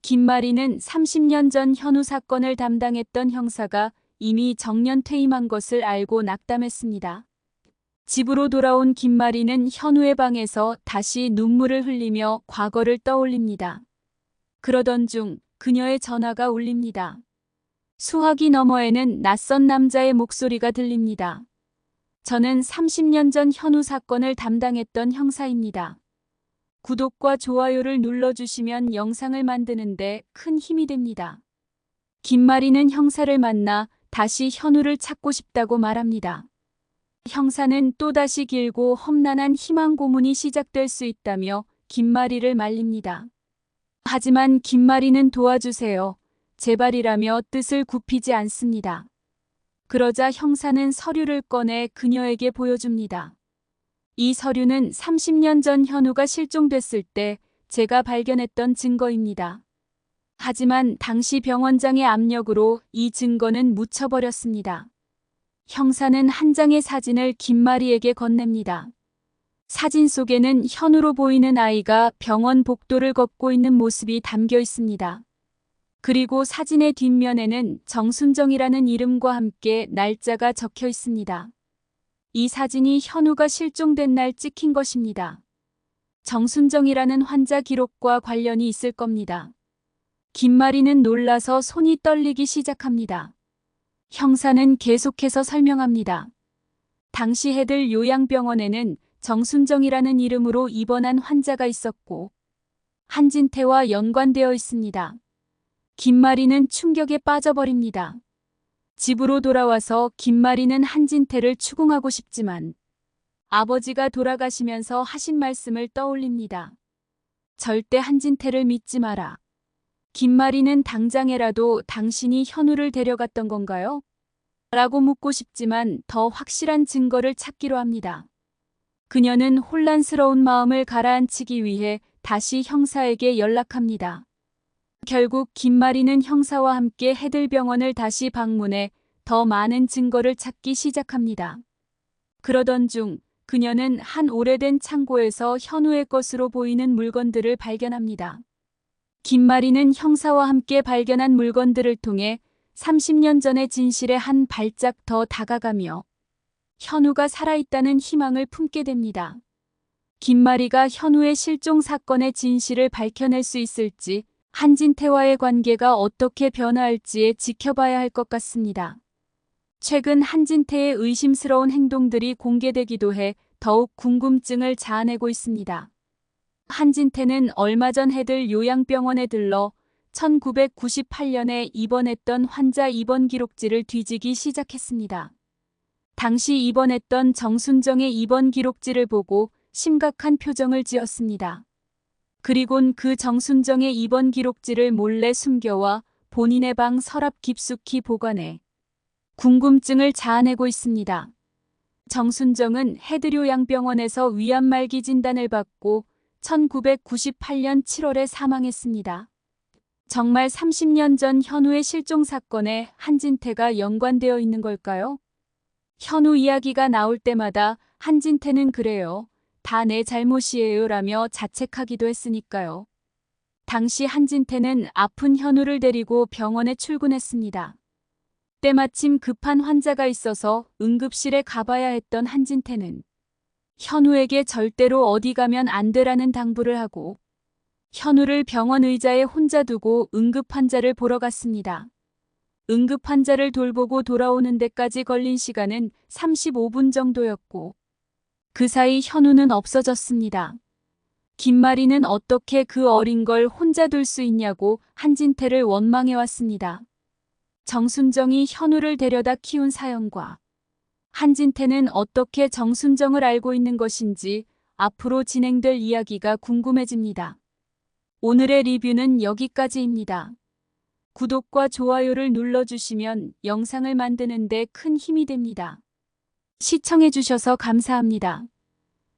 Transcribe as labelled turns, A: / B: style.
A: 김마리는 30년 전 현우 사건을 담당했던 형사가 이미 정년 퇴임한 것을 알고 낙담했습니다. 집으로 돌아온 김마리는 현우의 방에서 다시 눈물을 흘리며 과거를 떠올립니다. 그러던 중 그녀의 전화가 울립니다. 수화기 너머에는 낯선 남자의 목소리가 들립니다. 저는 30년 전 현우 사건을 담당했던 형사입니다. 구독과 좋아요를 눌러주시면 영상을 만드는데 큰 힘이 됩니다. 김마리는 형사를 만나 다시 현우를 찾고 싶다고 말합니다. 형사는 또다시 길고 험난한 희망 고문이 시작될 수 있다며 김마리를 말립니다. 하지만 김마리는 도와주세요. 제발이라며 뜻을 굽히지 않습니다. 그러자 형사는 서류를 꺼내 그녀에게 보여줍니다. 이 서류는 30년 전 현우가 실종됐을 때 제가 발견했던 증거입니다. 하지만 당시 병원장의 압력으로 이 증거는 묻혀버렸습니다. 형사는 한 장의 사진을 김마리에게 건넵니다. 사진 속에는 현우로 보이는 아이가 병원 복도를 걷고 있는 모습이 담겨 있습니다. 그리고 사진의 뒷면에는 정순정이라는 이름과 함께 날짜가 적혀 있습니다. 이 사진이 현우가 실종된 날 찍힌 것입니다. 정순정이라는 환자 기록과 관련이 있을 겁니다. 김마리는 놀라서 손이 떨리기 시작합니다. 형사는 계속해서 설명합니다. 당시 해들 요양병원에는 정순정이라는 이름으로 입원한 환자가 있었고 한진태와 연관되어 있습니다. 김마리는 충격에 빠져버립니다. 집으로 돌아와서 김마리는 한진태를 추궁하고 싶지만 아버지가 돌아가시면서 하신 말씀을 떠올립니다. 절대 한진태를 믿지 마라. 김마리는 당장에라도 당신이 현우를 데려갔던 건가요? 라고 묻고 싶지만 더 확실한 증거를 찾기로 합니다. 그녀는 혼란스러운 마음을 가라앉히기 위해 다시 형사에게 연락합니다. 결국 김마리는 형사와 함께 해들병원을 다시 방문해 더 많은 증거를 찾기 시작합니다. 그러던 중 그녀는 한 오래된 창고에서 현우의 것으로 보이는 물건들을 발견합니다. 김마리는 형사와 함께 발견한 물건들을 통해 30년 전의 진실에 한 발짝 더 다가가며 현우가 살아있다는 희망을 품게 됩니다. 김마리가 현우의 실종 사건의 진실을 밝혀낼 수 있을지 한진태와의 관계가 어떻게 변화할지에 지켜봐야 할 것 같습니다. 최근 한진태의 의심스러운 행동들이 공개되기도 해 더욱 궁금증을 자아내고 있습니다. 한진태는 얼마 전 해들 요양병원에 들러 1998년에 입원했던 환자 입원 기록지를 뒤지기 시작했습니다. 당시 입원했던 정순정의 입원 기록지를 보고 심각한 표정을 지었습니다. 그리곤 그 정순정의 입원 기록지를 몰래 숨겨와 본인의 방 서랍 깊숙이 보관해 궁금증을 자아내고 있습니다. 정순정은 해드요양병원에서 위암말기 진단을 받고 1998년 7월에 사망했습니다. 정말 30년 전 현우의 실종 사건에 한진태가 연관되어 있는 걸까요? 현우 이야기가 나올 때마다 한진태는 그래요. 다 내 잘못이에요 라며 자책하기도 했으니까요. 당시 한진태는 아픈 현우를 데리고 병원에 출근했습니다. 때마침 급한 환자가 있어서 응급실에 가봐야 했던 한진태는 현우에게 절대로 어디 가면 안 되라는 당부를 하고 현우를 병원 의자에 혼자 두고 응급 환자를 보러 갔습니다. 응급 환자를 돌보고 돌아오는 데까지 걸린 시간은 35분 정도였고 그 사이 현우는 없어졌습니다. 김마리는 어떻게 그 어린 걸 혼자 둘 수 있냐고 한진태를 원망해왔습니다. 정순정이 현우를 데려다 키운 사연과 한진태는 어떻게 정순정을 알고 있는 것인지 앞으로 진행될 이야기가 궁금해집니다. 오늘의 리뷰는 여기까지입니다. 구독과 좋아요를 눌러주시면 영상을 만드는 데 큰 힘이 됩니다. 시청해주셔서 감사합니다.